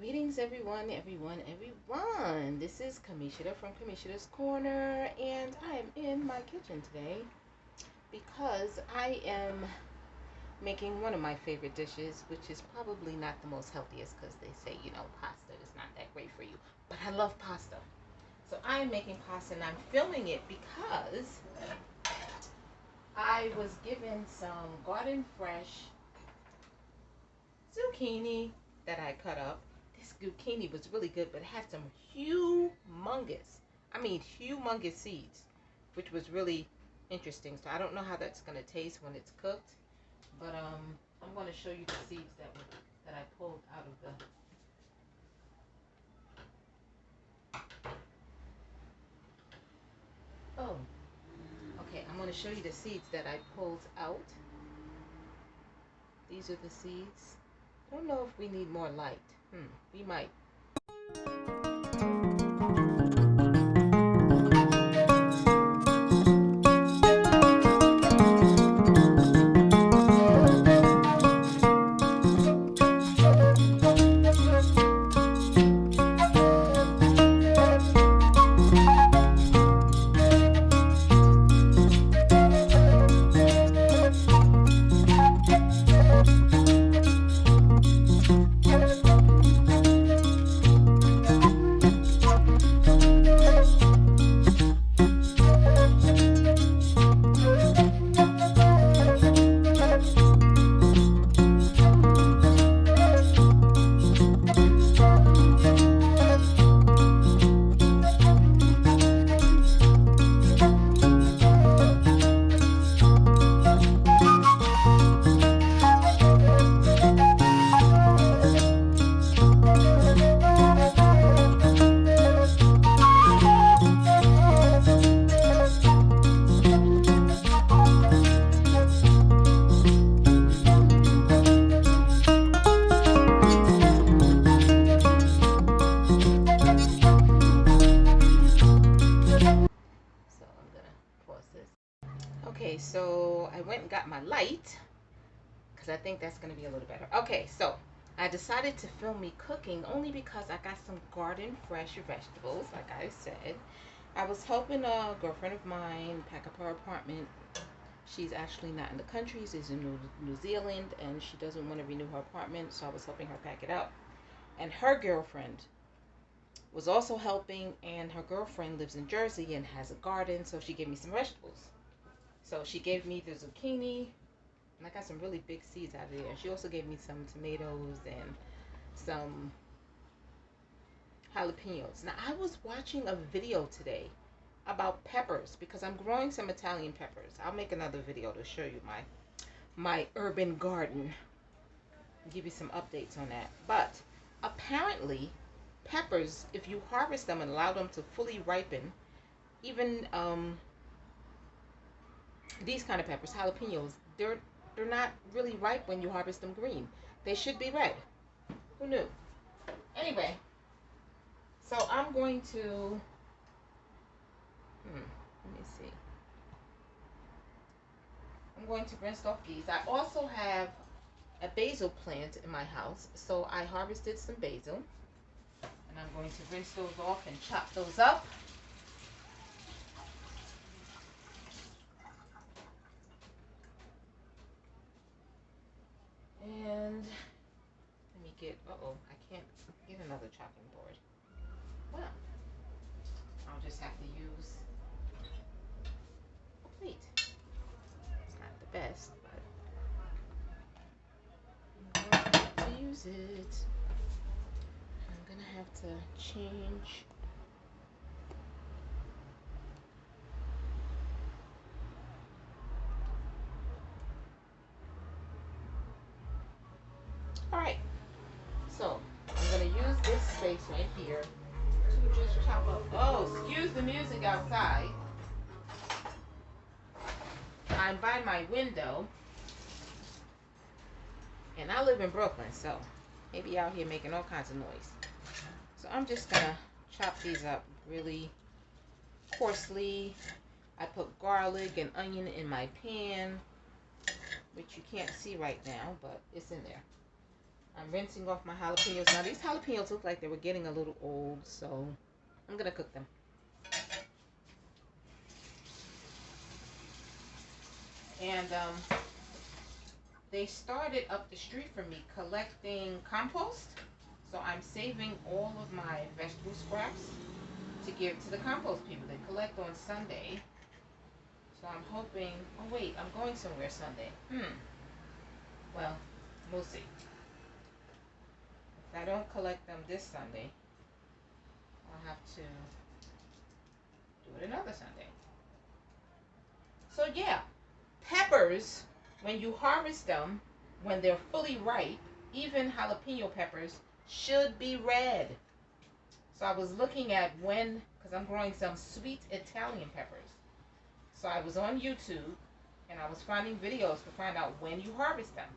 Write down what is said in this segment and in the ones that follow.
Greetings, everyone. This is Kamishita from Kamishita's Corner, and I am in my kitchen today because I am making one of my favorite dishes, which is probably not the most healthiest because they say, pasta is not that great for you. But I love pasta. So I am making pasta, and I'm filming it because I was given some garden fresh zucchini that I cut up. This zucchini was really good, but it had some humongous seeds, which was really interesting. So I don't know how that's gonna taste when it's cooked, but I'm gonna show you the seeds that I pulled out of the. Oh, okay. I'm gonna show you the seeds that I pulled out. These are the seeds. Don't know if we need more light. We might. Okay, so I went and got my light because I think that's going to be a little better. Okay, so I decided to film me cooking only because I got some garden fresh vegetables, like I said. I was helping a girlfriend of mine pack up her apartment. She's actually not in the country, she's in New Zealand, and she doesn't want to renew her apartment, so I was helping her pack it up. And her girlfriend was also helping, and her girlfriend lives in Jersey and has a garden, so she gave me some vegetables. So she gave me the zucchini, and I got some really big seeds out of there. She also gave me some tomatoes and some jalapenos. Now, I was watching a video today about peppers because I'm growing some Italian peppers. I'll make another video to show you my urban garden and give you some updates on that. But apparently, peppers, if you harvest them and allow them to fully ripen, even these kind of peppers, jalapenos, they're not really ripe when you harvest them green. They should be red. Who knew? Anyway, so I'm going to let me see. I'm going to rinse off these. I also have a basil plant in my house, so I harvested some basil, and I'm going to rinse those off and chop those up. And let me get, I can't get another chopping board. Well, I'll just have to use a plate. It's not the best, but I'm going to have to use it. I'm going to have to change. Alright, so I'm going to use this space right here to just chop up. Oh, excuse the music outside. I'm by my window, and I live in Brooklyn, so maybe out here making all kinds of noise. So I'm just going to chop these up really coarsely. I put garlic and onion in my pan, which you can't see right now, but it's in there. I'm rinsing off my jalapenos. Now these jalapenos look like they were getting a little old, so I'm gonna cook them. And they started up the street from me collecting compost. So I'm saving all of my vegetable scraps to give to the compost people. They collect on Sunday. So I'm hoping, oh wait, I'm going somewhere Sunday. Well, we'll see. If I don't collect them this Sunday, I'll have to do it another Sunday. So yeah, peppers, when you harvest them, when they're fully ripe, even jalapeno peppers should be red. So I was looking at when, because I'm growing some sweet Italian peppers. So I was on YouTube and I was finding videos to find out when you harvest them.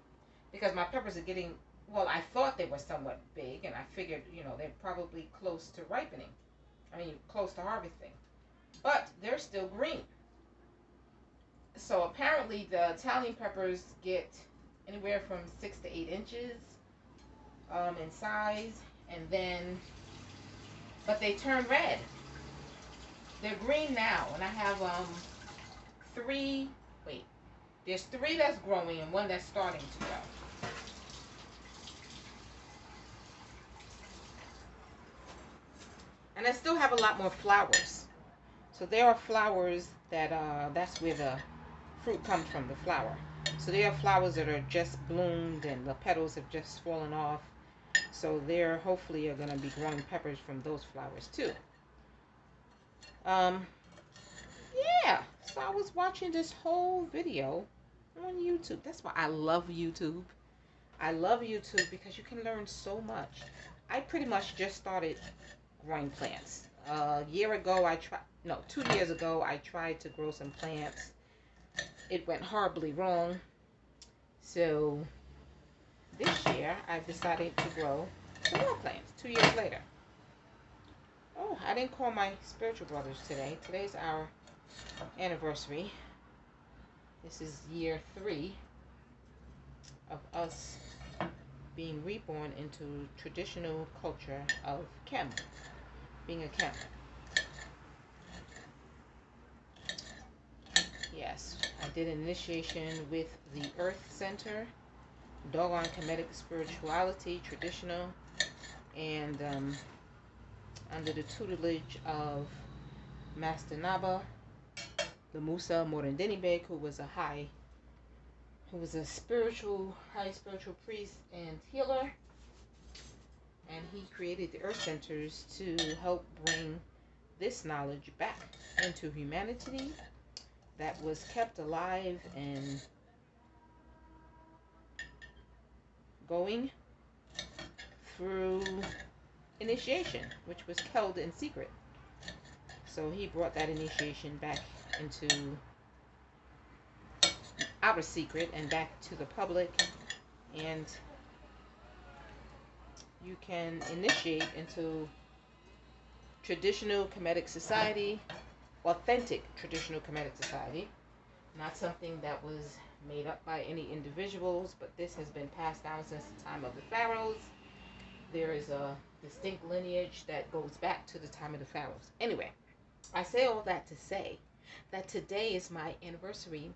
Because my peppers are getting, well, I thought they were somewhat big and I figured, they're probably close to ripening. Close to harvesting. But they're still green. So apparently the Italian peppers get anywhere from 6 to 8 inches in size, and then, but they turn red. They're green now, and I have there's 3 that's growing and 1 that's starting to grow. And I still have a lot more flowers. So there are flowers that's where the fruit comes from, the flower. So there are flowers that are just bloomed and the petals have just fallen off. So there hopefully are going to be growing peppers from those flowers too. Yeah, so I was watching this whole video on YouTube. That's why I love YouTube. I love YouTube because you can learn so much. I pretty much just started growing plants. 2 years ago I tried to grow some plants. It went horribly wrong. So this year I've decided to grow some more plants 2 years later. Oh, I didn't call my spiritual brothers today. Today's our anniversary. This is year 3 of us being reborn into traditional culture of Chem, being a Chem. Yes, I did an initiation with the Earth Center, Doggone Kemetic Spirituality, traditional, and under the tutelage of Master Naba, the Musa Morandinibek, who was a high spiritual priest and healer, and he created the Earth Centers to help bring this knowledge back into humanity that was kept alive and going through initiation, which was held in secret. So he brought that initiation back into outer secret and back to the public, and you can initiate into traditional Kemetic society, authentic traditional Kemetic society, not something that was made up by any individuals, but this has been passed down since the time of the pharaohs. There is a distinct lineage that goes back to the time of the pharaohs. Anyway, I say all that to say that today is my anniversary,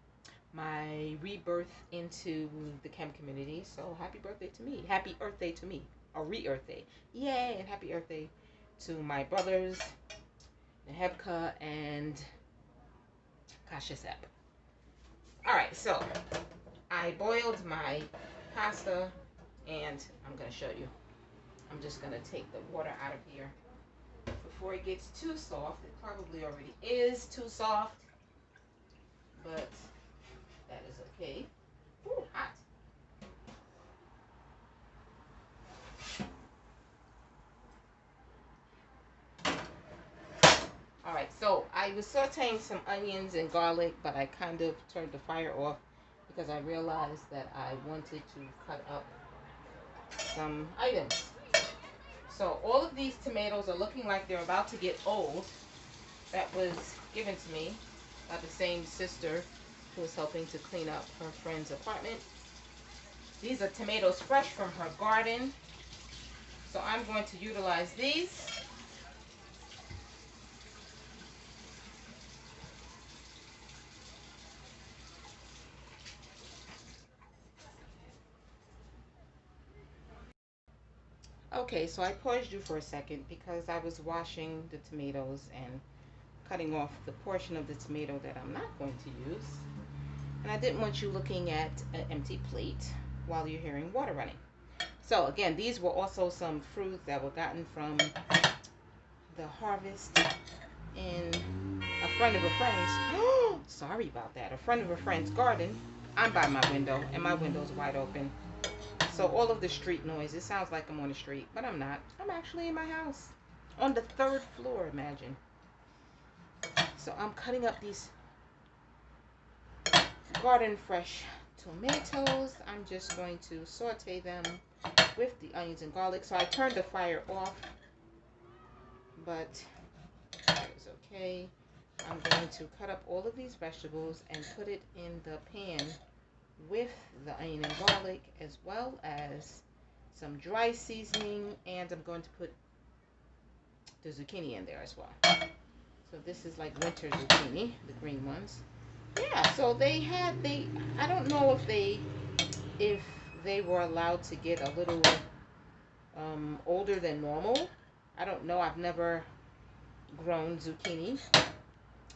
my rebirth into the Chem community. So happy birthday to me. Happy Earth Day to me. Or re-Earth Day. Yay! And happy Earth Day to my brothers, Nehebka and Kashasep. Alright, so I boiled my pasta and I'm going to show you. I'm just going to take the water out of here before it gets too soft. It probably already is too soft, but that is okay. Ooh, hot. Alright, so I was sauteing some onions and garlic, but I kind of turned the fire off because I realized that I wanted to cut up some items. So all of these tomatoes are looking like they're about to get old. That was given to me by the same sister who was helping to clean up her friend's apartment. These are tomatoes fresh from her garden. So I'm going to utilize these. Okay, so I paused you for a second because I was washing the tomatoes and cutting off the portion of the tomato that I'm not going to use. And I didn't want you looking at an empty plate while you're hearing water running. So again, these were also some fruits that were gotten from the harvest in a friend of a friend's. Sorry about that. A friend of a friend's garden. I'm by my window and my window's wide open. So all of the street noise, it sounds like I'm on the street, but I'm not. I'm actually in my house on the 3rd floor, imagine. So I'm cutting up these garden fresh tomatoes. I'm just going to saute them with the onions and garlic. So I turned the fire off, but that is okay. I'm going to cut up all of these vegetables and put it in the pan with the onion and garlic, as well as some dry seasoning, and I'm going to put the zucchini in there as well. So this is like winter zucchini, the green ones. Yeah, so I don't know if they were allowed to get a little older than normal. I don't know. I've never grown zucchini,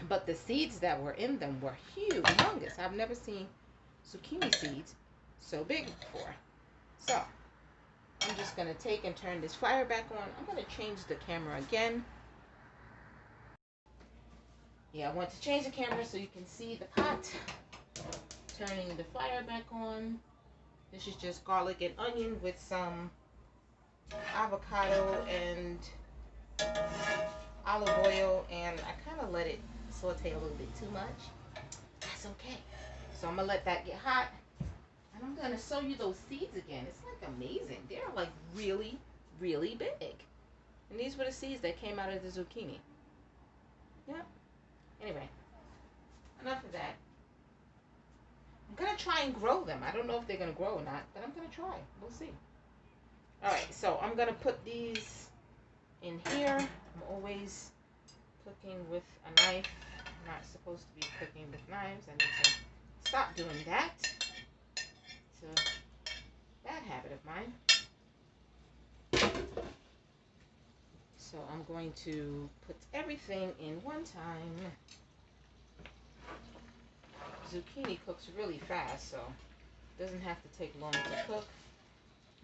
but the seeds that were in them were humongous. I've never seen zucchini seeds so big before. So I'm just going to take and turn this fire back on. I'm going to change the camera again. Yeah, I want to change the camera so you can see the pot. Turning the fire back on. This is just garlic and onion with some avocado and olive oil, and I kind of let it saute a little bit too much. That's okay. So I'm going to let that get hot. And I'm going to show you those seeds again. It's like amazing. They're like really, really big. And these were the seeds that came out of the zucchini. Yep. Anyway, enough of that. I'm going to try and grow them. I don't know if they're going to grow or not, but I'm going to try. We'll see. Alright, so I'm going to put these in here. I'm always cooking with a knife. I'm not supposed to be cooking with knives. I need to stop doing that. It's a bad habit of mine. So I'm going to put everything in one time. Zucchini cooks really fast, so it doesn't have to take long to cook.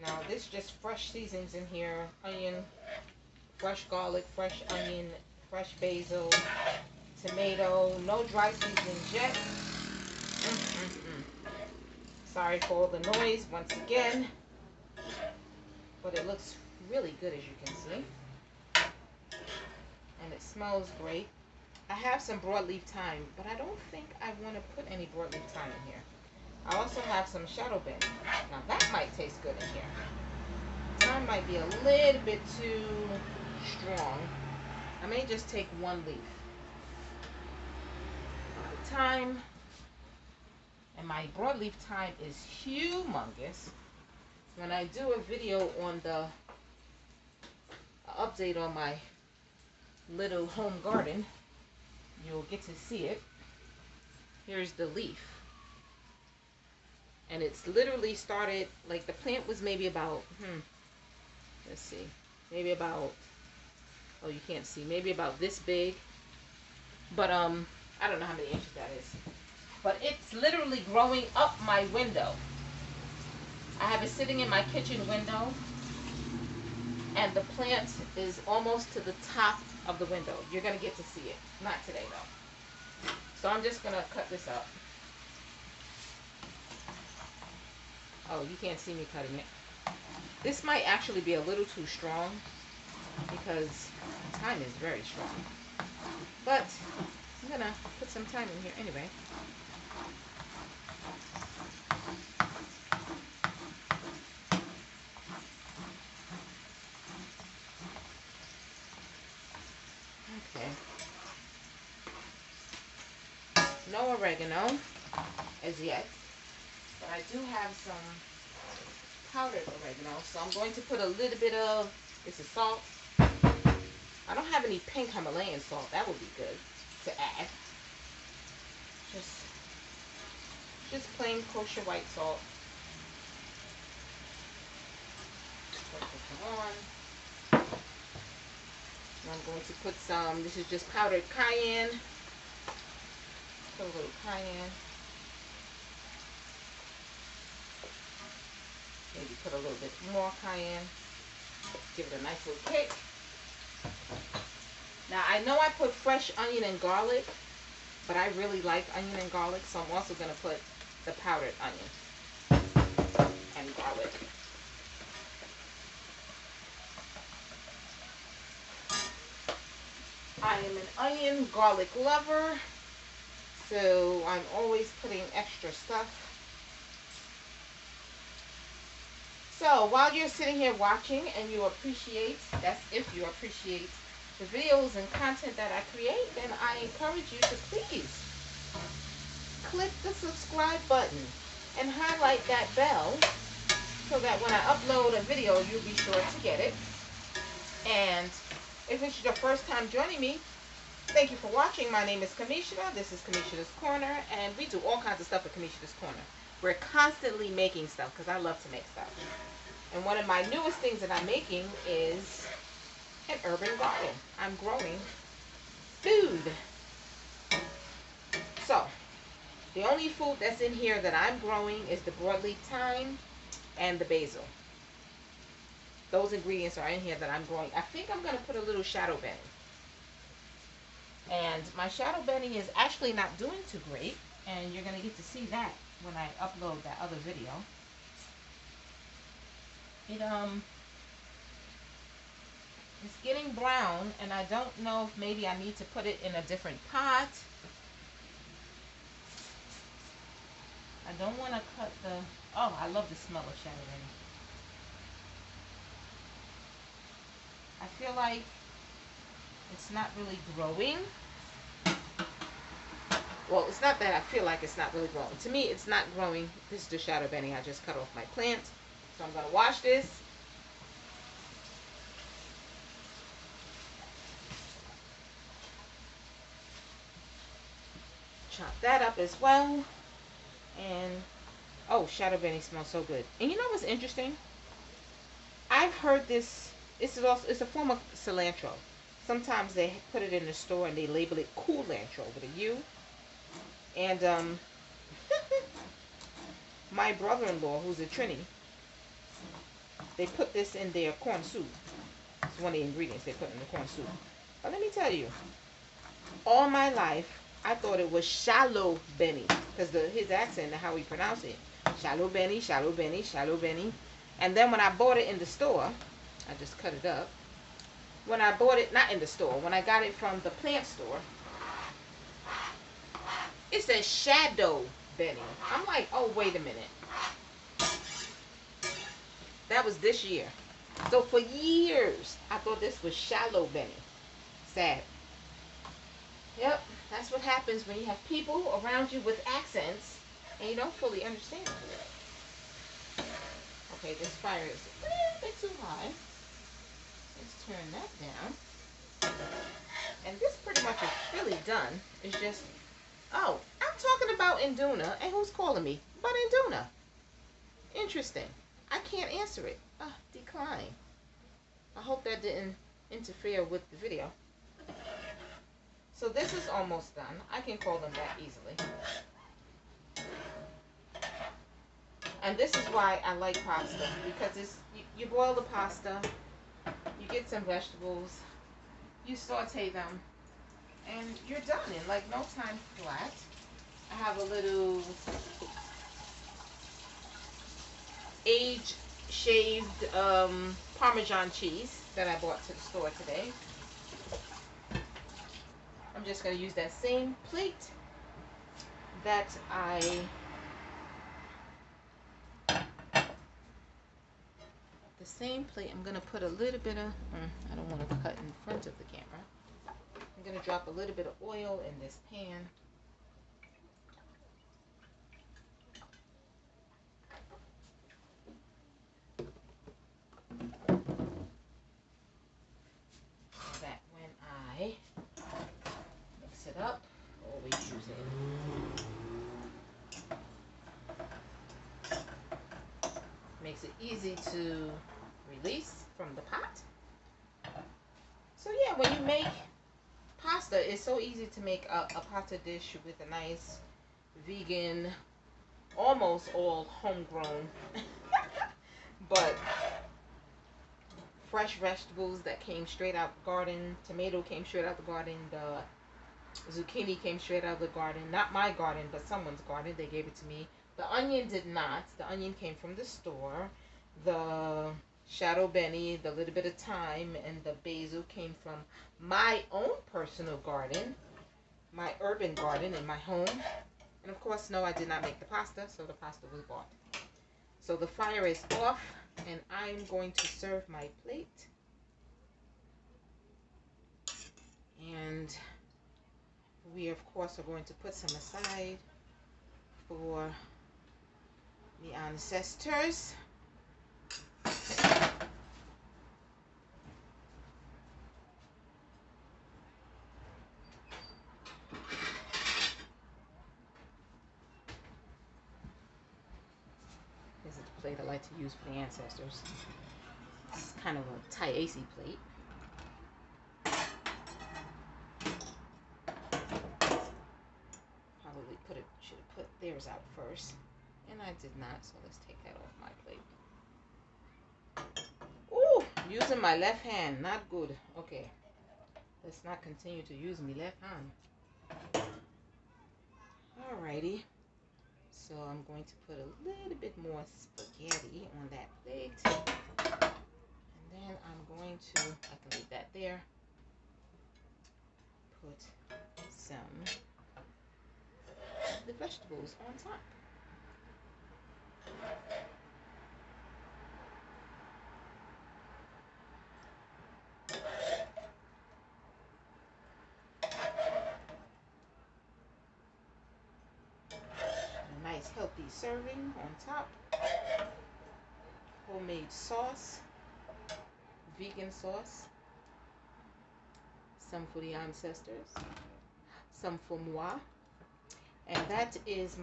Now this just fresh seasonings in here. Onion, fresh garlic, fresh onion, fresh basil, tomato. No dry seasonings yet. Sorry for all the noise once again. But it looks really good, as you can see. And it smells great. I have some broadleaf thyme, but I don't think I want to put any broadleaf thyme in here. I also have some shadow bin. Now that might taste good in here. Thyme might be a little bit too strong. I may just take one leaf. The thyme, and my broadleaf thyme is humongous. When I do a video on the update on my little home garden, you'll get to see it. Here's the leaf. And it's literally started, like the plant was maybe about, let's see, maybe about, oh you can't see, maybe about this big. But I don't know how many inches that is. But it's literally growing up my window. I have it sitting in my kitchen window. And the plant is almost to the top of the window. You're going to get to see it. Not today though. So I'm just going to cut this up. Oh, you can't see me cutting it. This might actually be a little too strong because thyme is very strong. But I'm going to put some thyme in here anyway. Okay. No oregano as yet, but I do have some powdered oregano. So I'm going to put a little bit of, this is salt. I don't have any pink Himalayan salt. That would be good to add. Just plain kosher white salt. Put this on. And I'm going to put some, this is just powdered cayenne. Put a little cayenne. Maybe put a little bit more cayenne. Give it a nice little kick. Now I know I put fresh onion and garlic, but I really like onion and garlic, so I'm also going to put the powdered onion and garlic. I am an onion garlic lover, so I'm always putting extra stuff. So while you're sitting here watching and you appreciate, that's if you appreciate the videos and content that I create, then I encourage you to please click the subscribe button and highlight that bell so that when I upload a video, you'll be sure to get it. And if it's your first time joining me, thank you for watching. My name is Kamisha. This is Kamisha's Corner, and we do all kinds of stuff at Kamisha's Corner. We're constantly making stuff because I love to make stuff. And one of my newest things that I'm making is an urban garden. I'm growing food. So, the only food that's in here that I'm growing is the broadleaf thyme and the basil. Those ingredients are in here that I'm growing. I think I'm going to put a little shadow benny. And my shadow benny is actually not doing too great. And you're going to get to see that when I upload that other video. It's getting brown, and I don't know if maybe I need to put it in a different pot. I don't want to cut the, oh, I love the smell of shadow benny. I feel like it's not really growing. Well, it's not that I feel like it's not really growing. To me, it's not growing. This is the shadow benny I just cut off my plant. So I'm going to wash this. Chop that up as well. And, oh, shadow benny smells so good. And you know what's interesting? I've heard this, it's a form of cilantro. Sometimes they put it in the store and they label it culantro with a U. And my brother-in-law, who's a Trini, they put this in their corn soup. It's one of the ingredients they put in the corn soup. But let me tell you, all my life, I thought it was shallow benny. Because his accent and how he pronounced it. Shallow benny, shallow benny, shallow benny. And then when I bought it in the store, I just cut it up. When I bought it, not in the store, when I got it from the plant store, it says shadow benny. I'm like, oh, wait a minute. That was this year. So for years, I thought this was shallow benny. Sad. Yep, that's what happens when you have people around you with accents and you don't fully understand it. Okay, this fire is a little bit too high. Let's turn that down. And this pretty much is really done. It's just, oh, I'm talking about Induna, and who's calling me? But Induna. Interesting. I can't answer it. Decline. I hope that didn't interfere with the video. So this is almost done. I can call them back easily. And this is why I like pasta, because it's you boil the pasta, you get some vegetables, you saute them, and you're done in like no time flat. I have a little age-shaved Parmesan cheese that I bought to the store today. I'm just going to use that same plate that I'm going to put a little bit of, I don't want to cut in front of the camera. I'm going to drop a little bit of oil in this pan. easy to release from the pot. So yeah, when you make pasta, it's so easy to make a pasta dish with a nice vegan, almost all homegrown, but fresh vegetables that came straight out the garden. Tomato came straight out the garden. The zucchini came straight out of the garden. Not my garden, but someone's garden. They gave it to me. The onion did not. The onion came from the store. The shadow benny, the little bit of thyme, and the basil came from my own personal garden, my urban garden in my home. And of course, no, I did not make the pasta, so the pasta was bought. So the fire is off, and I'm going to serve my plate. And we, of course, are going to put some aside for the ancestors. This is the plate I like to use for the ancestors. It's kind of a Thai-AC plate. Probably should have put theirs out first. And I did not, so let's take that off my plate. Ooh, using my left hand, not good. Okay, let's not continue to use my left hand. Alrighty, so I'm going to put a little bit more spaghetti on that plate. And then I'm going to, I can leave that there, put some of the vegetables on top. Nice healthy serving on top. Homemade sauce, vegan sauce, some for the ancestors, some for moi. And that is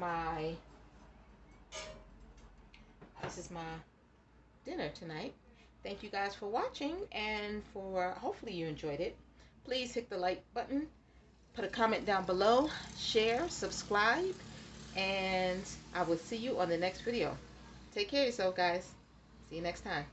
this is my dinner tonight. Thank you guys for watching, and for hopefully you enjoyed it. Please hit the like button, put a comment down below, share, subscribe, and I will see you on the next video. Take care of yourself, guys. See you next time.